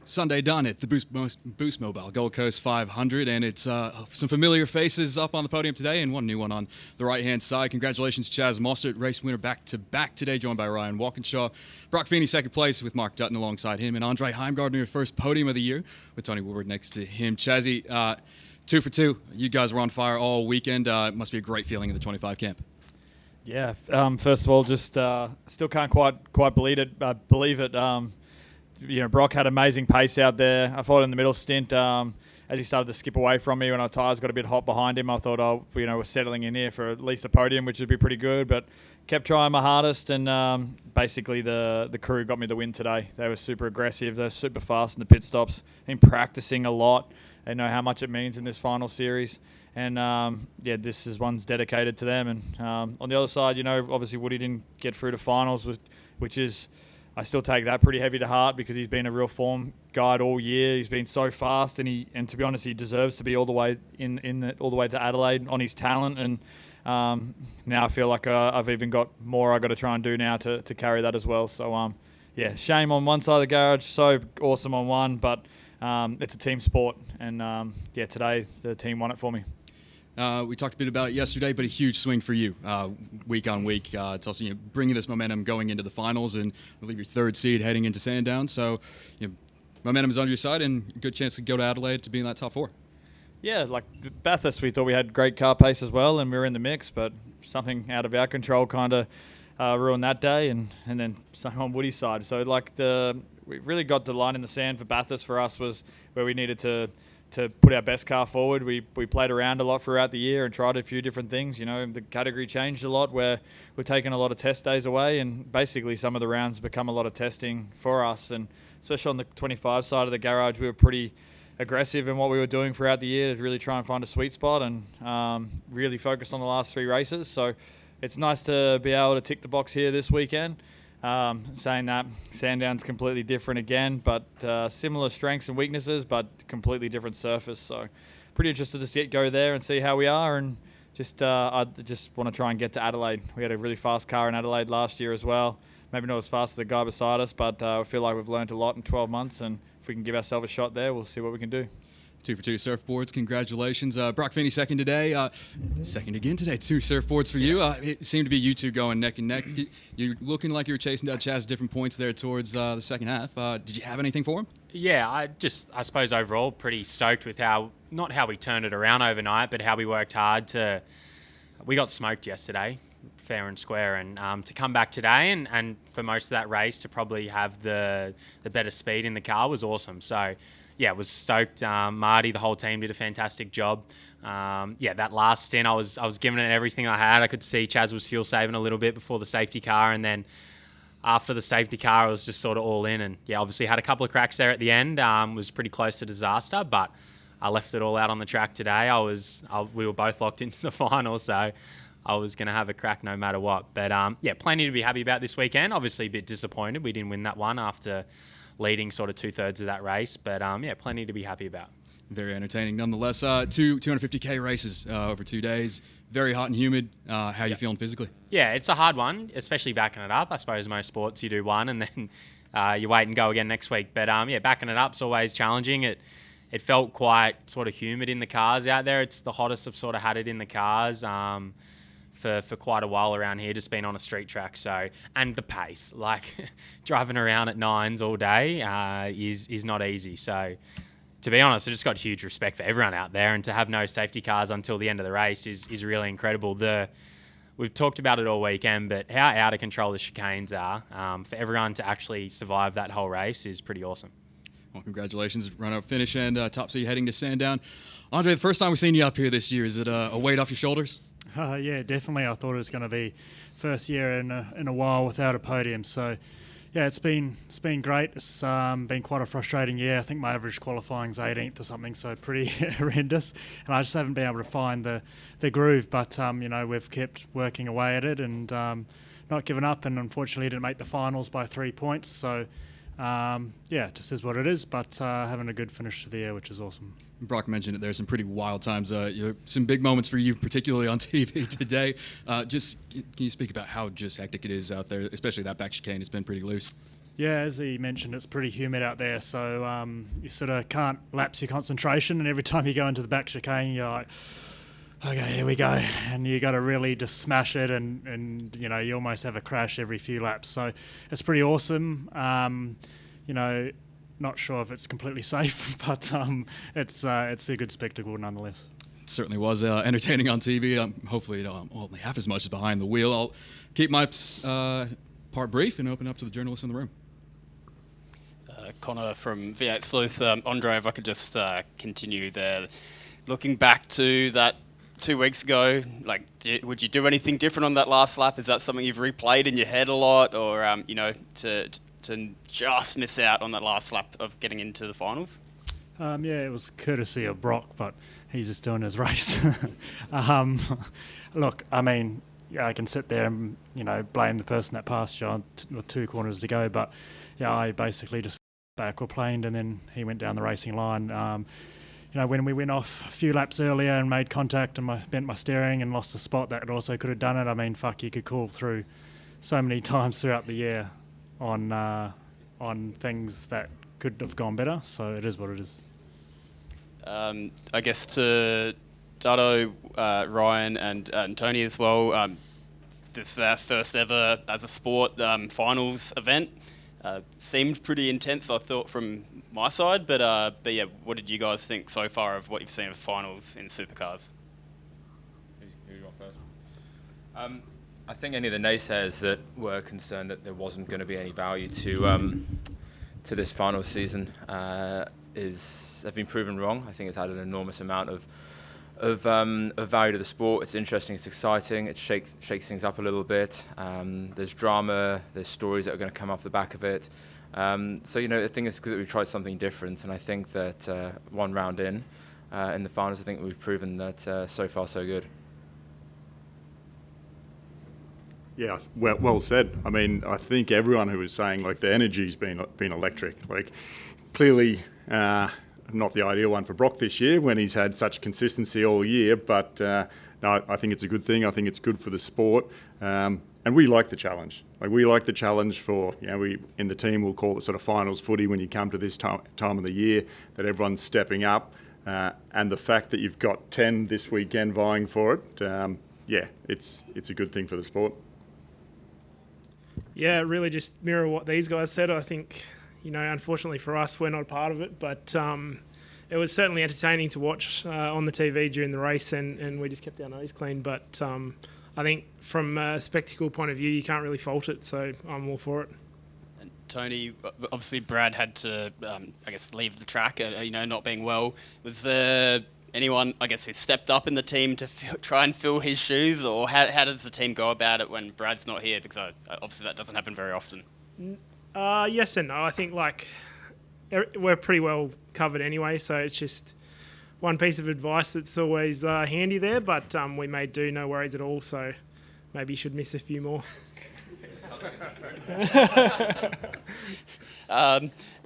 Sunday done at the Boost Mobile Gold Coast 500, and it's some familiar faces up on the podium today and one new one on the right-hand side. Congratulations, Chaz Mostert, race winner back-to-back today, joined by Ryan Walkinshaw. Broc Feeney, second place with Mark Dutton alongside him, and Andre Heimgartner, first podium of the year with Tony Woodward next to him. Chazzy, 2 for 2. You guys were on fire all weekend. It must be a great feeling in the 25 camp. Yeah, first of all, just still can't quite believe it. Broc had amazing pace out there. I thought in the middle stint, as he started to skip away from me when our tyres got a bit hot behind him, I thought, we're settling in here for at least a podium, which would be pretty good. But kept trying my hardest, and basically the crew got me the win today. They were super aggressive. They're super fast in the pit stops. Been practicing a lot. They know how much it means in this final series. And, this is one's dedicated to them. And on the other side, obviously Woody didn't get through to finals, which is... I still take that pretty heavy to heart because he's been a real form guide all year. He's been so fast, and to be honest, he deserves to be all the way all the way to Adelaide on his talent. And now I feel like I've even got more I got to try and do now to carry that as well. So shame on one side of the garage, so awesome on one, but it's a team sport, and today the team won it for me. We talked a bit about it yesterday, but a huge swing for you week on week. It's also bringing this momentum going into the finals, and I believe your third seed heading into Sandown. So momentum is on your side, and a good chance to go to Adelaide to be in that top 4. Yeah, like Bathurst, we thought we had great car pace as well, and we were in the mix, but something out of our control kind of ruined that day, and then something on Woody's side. So we really got the line in the sand for Bathurst for us was where we needed to put our best car forward. We played around a lot throughout the year and tried a few different things. The category changed a lot where we're taking a lot of test days away, and basically some of the rounds become a lot of testing for us. And especially on the 25 side of the garage, we were pretty aggressive in what we were doing throughout the year to really try and find a sweet spot, and really focused on the last 3 races. So it's nice to be able to tick the box here this weekend. Saying that, Sandown's completely different again, but similar strengths and weaknesses, but completely different surface. So pretty interested to go there and see how we are, and I just want to try and get to Adelaide. We had a really fast car in Adelaide last year as well. Maybe not as fast as the guy beside us, but I feel like we've learned a lot in 12 months, and if we can give ourselves a shot there, we'll see what we can do. 2 for 2 surfboards. Congratulations. Broc Feeney second today. Second again today. 2 surfboards for you. It seemed to be you two going neck and neck. You're looking like you were chasing down Chaz different points there towards the second half. Did you have anything for him? Yeah, I suppose overall pretty stoked with not how we turned it around overnight, but how we worked hard we got smoked yesterday, fair and square, and to come back today and for most of that race to probably have the better speed in the car was awesome. So yeah, was stoked. Marty, the whole team did a fantastic job. That last stint, I was giving it everything I had. I could see Chaz was fuel saving a little bit before the safety car, and then after the safety car, I was just sort of all in. And yeah, obviously had a couple of cracks there at the end. Was pretty close to disaster, but I left it all out on the track today. We were both locked into the final, so I was going to have a crack no matter what. But plenty to be happy about this weekend. Obviously a bit disappointed we didn't win that one after leading sort of 2/3 of that race, but plenty to be happy about. Very entertaining nonetheless. 2 250k races over 2 days, very hot and humid. How are you feeling physically? Yeah, it's a hard one, especially backing it up. I suppose most sports you do one and then you wait and go again next week, but backing it up is always challenging. It felt quite sort of humid in the cars out there. It's the hottest I've sort of had it in the cars for quite a while around here, just been on a street track. So, and the pace, like driving around at 9s all day is not easy. So to be honest, I just got huge respect for everyone out there, and to have no safety cars until the end of the race is really incredible. We've talked about it all weekend, but how out of control the chicanes are, for everyone to actually survive that whole race is pretty awesome. Well, congratulations, run-up finish and top seed heading to Sandown. Andre, the first time we've seen you up here this year, is it a weight off your shoulders? Yeah, definitely. I thought it was going to be first year in a while without a podium. So, yeah, it's been great. It's been quite a frustrating year. I think my average qualifying is 18th or something, so pretty horrendous. And I just haven't been able to find the groove. But we've kept working away at it and not given up. And unfortunately, didn't make the finals by 3 points. So, it just is what it is. But having a good finish to the year, which is awesome. Broc mentioned it. There's some pretty wild times. Some big moments for you, particularly on TV today. Can you speak about how just hectic it is out there, especially that back chicane? It's been pretty loose. Yeah, as he mentioned, it's pretty humid out there, so you sort of can't lapse your concentration, and every time you go into the back chicane, you're like, okay, here we go, and you got to really just smash it, and you know, you almost have a crash every few laps, so it's pretty awesome. You know, not sure if it's completely safe, but it's a good spectacle nonetheless. It certainly was entertaining on TV. Hopefully, only half as much as behind the wheel. I'll keep my part brief and open up to the journalists in the room. Connor from V8 Sleuth. Andre, if I could just continue there. Looking back to that 2 weeks ago, like, would you do anything different on that last lap? Is that something you've replayed in your head a lot, or you know, to just miss out on that last lap of getting into the finals? Yeah, it was courtesy of Broc, but he's just doing his race. Look, I mean, yeah, I can sit there and, you know, blame the person that passed you on 2 corners to go, but yeah, I basically just aquaplaned and then he went down the racing line. You know, when we went off a few laps earlier and made contact and bent my steering and lost a spot, that also could have done it. I mean, fuck, you could call through so many times throughout the year on things that could have gone better, so it is what it is. I guess to Dado, Ryan and Tony as well, this is our first ever as a sport finals event. Seemed pretty intense, I thought, from my side, but yeah, what did you guys think so far of what you've seen of finals in supercars? Who you want first? I think any of the naysayers that were concerned that there wasn't going to be any value to this final season have been proven wrong. I think it's had an enormous amount of value to the sport. It's interesting, it's exciting, it shakes things up a little bit. There's drama, there's stories that are going to come off the back of it. So, you know, I think it's good that we've tried something different, and I think that one round in the finals, I think we've proven that so far so good. Yeah, well said. I mean, I think everyone who was saying, like, the energy's been electric. Like, clearly not the ideal one for Broc this year when he's had such consistency all year, but no, I think it's a good thing. I think it's good for the sport. And we like the challenge. Like, we like the challenge for, you know, we in the team will call it sort of finals footy when you come to this time of the year, that everyone's stepping up. And the fact that you've got 10 this weekend vying for it, yeah, it's a good thing for the sport. Yeah, really just mirror what these guys said. I think, you know, unfortunately for us, we're not a part of it, but it was certainly entertaining to watch on the TV during the race, and we just kept our nose clean. But I think from a spectacle point of view, you can't really fault it, so I'm all for it. And Tony, obviously Brad had to, I guess, leave the track, you know, not being well. Was there anyone, I guess, who stepped up in the team to try and fill his shoes, or how does the team go about it when Brad's not here? Because obviously that doesn't happen very often. Yes and no. I think, like, we're pretty well covered anyway, so it's just one piece of advice that's always handy there, but we may do, no worries at all, so maybe you should miss a few more.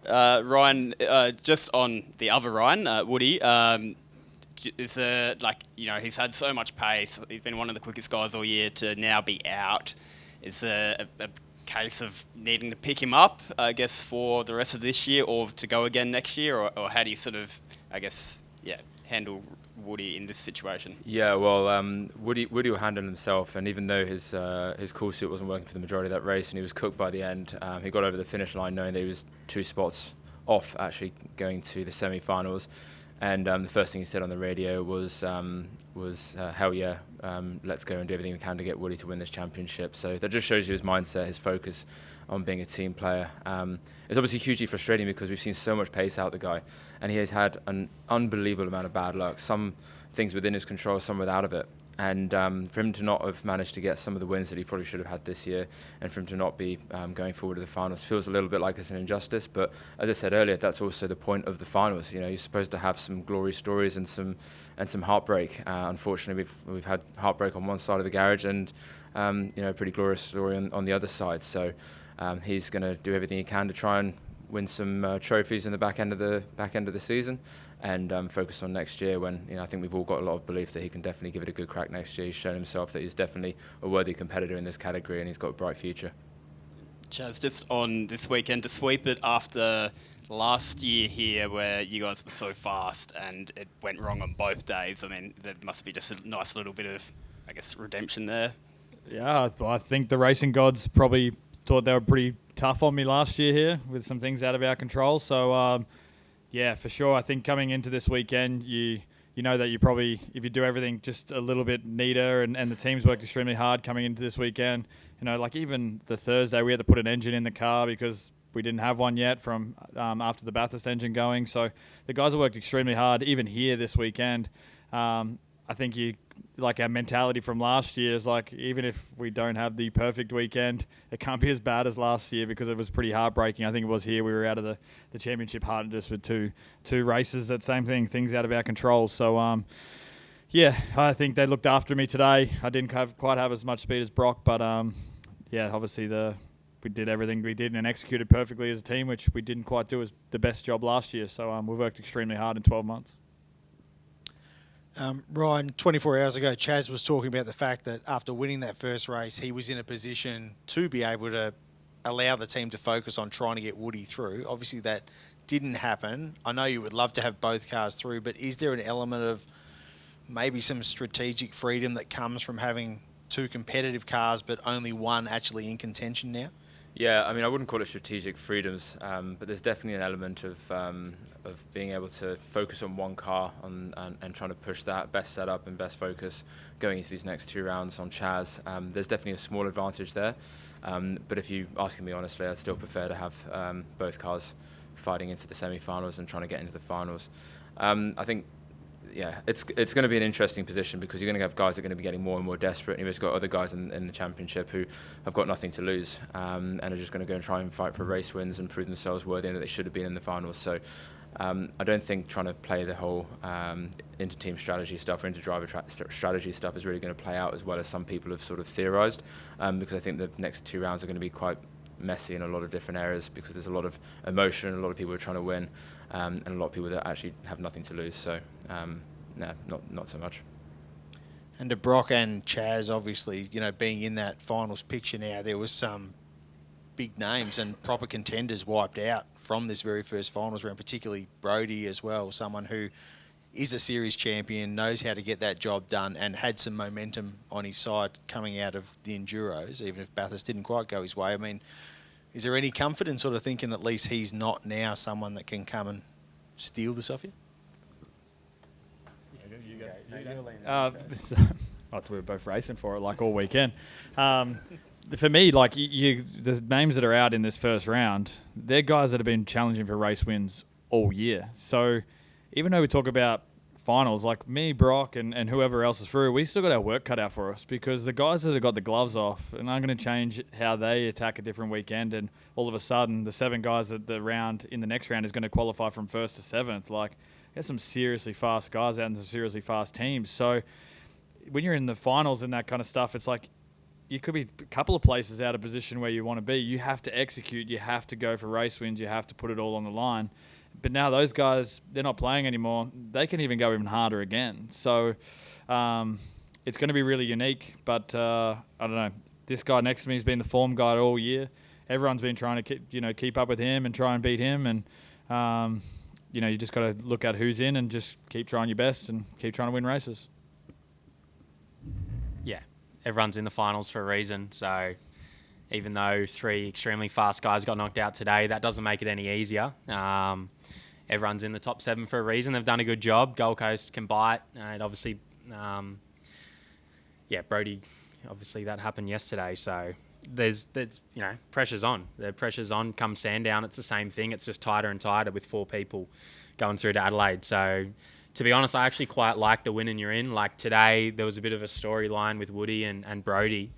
Ryan, just on the other Ryan, Woody, is there, like, you know, he's had so much pace, he's been one of the quickest guys all year, to now be out. Is there a case of needing to pick him up, I guess, for the rest of this year, or to go again next year, or how do you sort of, I guess, handle Woody in this situation? Yeah, well, Woody will handle himself, and even though his cool suit wasn't working for the majority of that race and he was cooked by the end, he got over the finish line knowing that he was 2 spots off actually going to the semi-finals. And the first thing he said on the radio was hell yeah, let's go and do everything we can to get Woody to win this championship. So that just shows you his mindset, his focus on being a team player. It's obviously hugely frustrating because we've seen so much pace out the guy, and he has had an unbelievable amount of bad luck. Some things within his control, some without of it. And for him to not have managed to get some of the wins that he probably should have had this year, and for him to not be going forward to the finals, feels a little bit like it's an injustice. But as I said earlier, that's also the point of the finals. You know, you're supposed to have some glory stories and some heartbreak. Unfortunately, we've had heartbreak on one side of the garage, and you know, a pretty glorious story on the other side. So he's going to do everything he can to try and win some trophies in the back end of the season, and focus on next year when, you know, I think we've all got a lot of belief that he can definitely give it a good crack next year. He's shown himself that he's definitely a worthy competitor in this category, and he's got a bright future. Chaz, just on this weekend, to sweep it after last year here where you guys were so fast and it went wrong on both days. I mean, there must be just a nice little bit of, I guess, redemption there. Yeah, I think the racing gods probably thought they were pretty tough on me last year here with some things out of our control. So, yeah, for sure. I think coming into this weekend, you know that you probably, if you do everything just a little bit neater and the team's worked extremely hard coming into this weekend, you know, like even the Thursday we had to put an engine in the car because we didn't have one yet from after the Bathurst engine going. So the guys have worked extremely hard, even here this weekend. I think our mentality from last year is like, even if we don't have the perfect weekend, it can't be as bad as last year because it was pretty heartbreaking. I think it was here. We were out of the championship hard just with two races. That same thing, things out of our control. So, yeah, I think they looked after me today. I didn't quite have as much speed as Broc, but yeah, obviously we did everything we did and executed perfectly as a team, which we didn't quite do as the best job last year. So we worked extremely hard in 12 months. Ryan, 24 hours ago, Chaz was talking about the fact that after winning that first race, he was in a position to be able to allow the team to focus on trying to get Woody through. Obviously, that didn't happen. I know you would love to have both cars through, but is there an element of maybe some strategic freedom that comes from having two competitive cars but only one actually in contention now? Yeah, I mean, I wouldn't call it strategic freedoms, but there's definitely an element of being able to focus on one car and trying to push that best setup and best focus going into these next two rounds on Chaz. There's definitely a small advantage there, but if you're asking me honestly, I'd still prefer to have both cars fighting into the semi-finals and trying to get into the finals. I think, yeah, it's going to be an interesting position because you're going to have guys that are going to be getting more and more desperate, and you've just got other guys in the championship who have got nothing to lose and are just going to go and try and fight for race wins and prove themselves worthy and that they should have been in the finals. So I don't think trying to play the whole inter-team strategy stuff or inter-driver strategy stuff is really going to play out as well as some people have sort of theorised, because I think the next two rounds are going to be quite messy in a lot of different areas because there's a lot of emotion, a lot of people are trying to win, and a lot of people that actually have nothing to lose. So, no, not so much. And to Broc and Chaz, obviously, you know, being in that finals picture now, there was some big names and proper contenders wiped out from this very first finals round, particularly Brodie as well, someone who is a series champion, knows how to get that job done and had some momentum on his side coming out of the Enduros, even if Bathurst didn't quite go his way. I mean, is there any comfort in sort of thinking at least he's not now someone that can come and steal this off you? I thought we were both racing for it like all weekend. For me, like the names that are out in this first round, they're guys that have been challenging for race wins all year. So even though we talk about finals, like me, Broc, and whoever else is through, we still got our work cut out for us because the guys that have got the gloves off and aren't going to change how they attack a different weekend, and all of a sudden the 7 guys that the round in the next round is going to qualify from 1st to 7th. Like, there's some seriously fast guys out and some seriously fast teams. So when you're in the finals and that kind of stuff, it's like you could be a couple of places out of position where you want to be. You have to execute. You have to go for race wins. You have to put it all on the line. But now those guys, they're not playing anymore. They can even go even harder again. So it's going to be really unique. But I don't know. This guy next to me has been the form guy all year. Everyone's been trying to keep up with him and try and beat him. And you just got to look at who's in and just keep trying your best and keep trying to win races. Yeah, everyone's in the finals for a reason. So even though 3 extremely fast guys got knocked out today, that doesn't make it any easier. Everyone's in the top 7 for a reason. They've done a good job. Gold Coast can bite. And obviously, Brodie, obviously that happened yesterday. So there's pressure's on. The pressure's on. Come Sandown, it's the same thing. It's just tighter and tighter with 4 people going through to Adelaide. So to be honest, I actually quite like the win and you're in. Like today, there was a bit of a storyline with Woody and Brodie.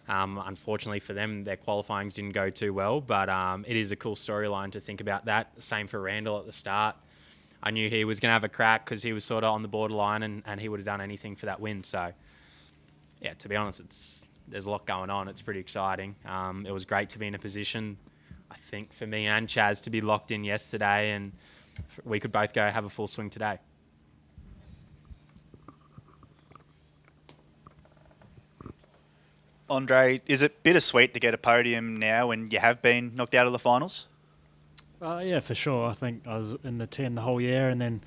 Unfortunately for them, their qualifyings didn't go too well, but it is a cool storyline to think about that. Same for Randall at the start. I knew he was going to have a crack because he was sort of on the borderline and he would have done anything for that win. So, yeah, to be honest, there's a lot going on. It's pretty exciting. It was great to be in a position, I think, for me and Chaz to be locked in yesterday, and we could both go have a full swing today. Andre, is it bittersweet to get a podium now when you have been knocked out of the finals? Yeah, for sure. I think I was in the 10 the whole year, and then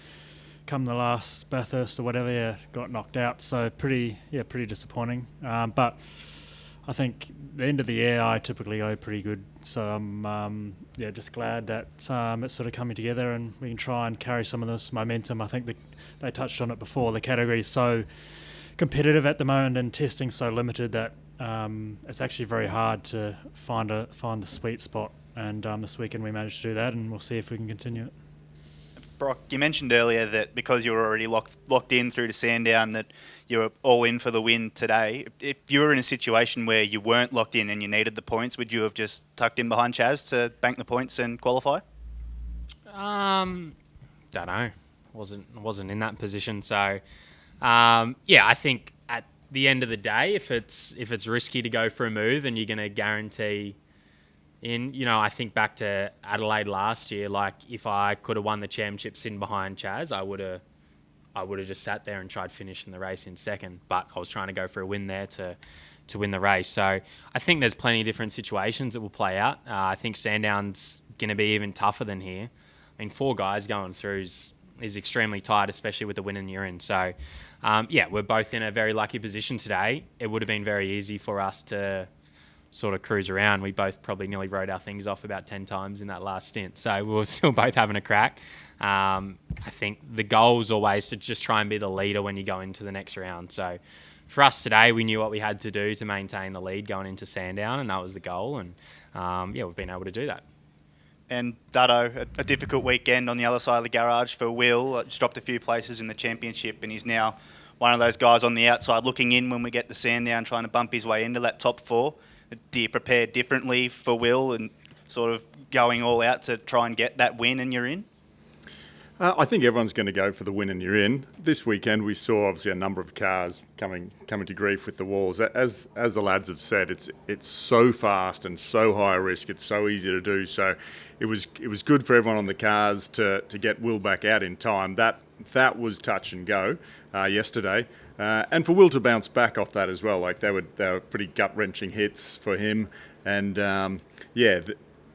come the last Bathurst or whatever, got knocked out. So pretty disappointing. But I think the end of the year I typically go pretty good. So I'm just glad that it's sort of coming together and we can try and carry some of this momentum. I think they touched on it before. The category is so competitive at the moment and testing so limited that it's actually very hard to find the sweet spot. And this weekend we managed to do that, and we'll see if we can continue it. Broc, you mentioned earlier that because you were already locked in through to Sandown that you were all in for the win today. If you were in a situation where you weren't locked in and you needed the points, would you have just tucked in behind Chaz to bank the points and qualify? Don't know. Wasn't in that position. So, I think at the end of the day, if it's risky to go for a move and you're going to guarantee I think back to Adelaide last year, like if I could have won the championship sitting behind Chaz, I would have just sat there and tried finishing the race in second. But I was trying to go for a win there to win the race. So I think there's plenty of different situations that will play out. I think Sandown's going to be even tougher than here. I mean, 4 guys going through is extremely tight, especially with the win in urine. So, we're both in a very lucky position today. It would have been very easy for us to sort of cruise around. We both probably nearly wrote our things off about 10 times in that last stint. So we were still both having a crack. I think the goal is always to just try and be the leader when you go into the next round. So for us today, we knew what we had to do to maintain the lead going into Sandown, and that was the goal. And we've been able to do that. And Dutto, a difficult weekend on the other side of the garage for Will. Just dropped a few places in the championship, and he's now one of those guys on the outside looking in when we get to Sandown, trying to bump his way into that top 4. Do you prepare differently for Will and sort of going all out to try and get that win and you're in? I think everyone's going to go for the win and you're in. This weekend we saw obviously a number of cars coming to grief with the walls. As the lads have said, it's so fast and so high risk. It's so easy to do. So it was good for everyone on the cars to get Will back out in time. That was touch and go yesterday, and for Will to bounce back off that as well. Like they were pretty gut wrenching hits for him, and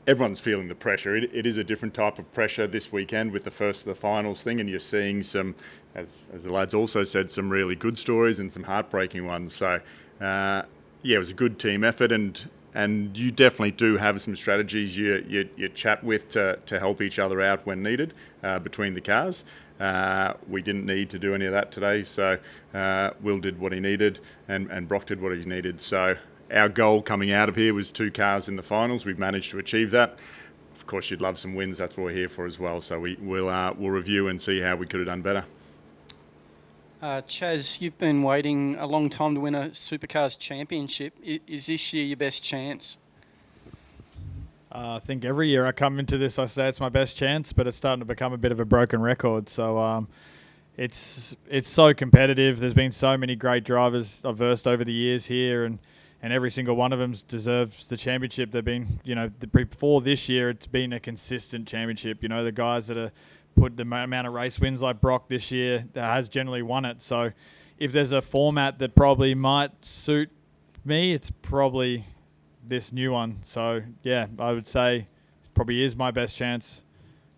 everyone's feeling the pressure. It is a different type of pressure this weekend with the first of the finals thing, and you're seeing some, as the lads also said, some really good stories and some heartbreaking ones. So it was a good team effort, and you definitely do have some strategies you chat with to help each other out when needed between the cars. We didn't need to do any of that today, so Will did what he needed and Broc did what he needed. So our goal coming out of here was 2 cars in the finals. We've managed to achieve that. Of course, you'd love some wins. That's what we're here for as well. So we'll review and see how we could have done better. Chaz, you've been waiting a long time to win a Supercars Championship. Is this year your best chance? I think every year I come into this, I say it's my best chance, but it's starting to become a bit of a broken record. So it's so competitive. There's been so many great drivers I've versed over the years here, and every single one of them deserves the championship. They've been, before this year, it's been a consistent championship. The guys that are put the amount of race wins like Broc this year that has generally won it. So if there's a format that probably might suit me, it's probably this new one. So yeah, I would say it probably is my best chance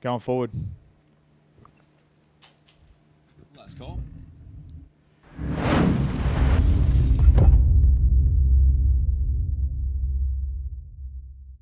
going forward. Last call.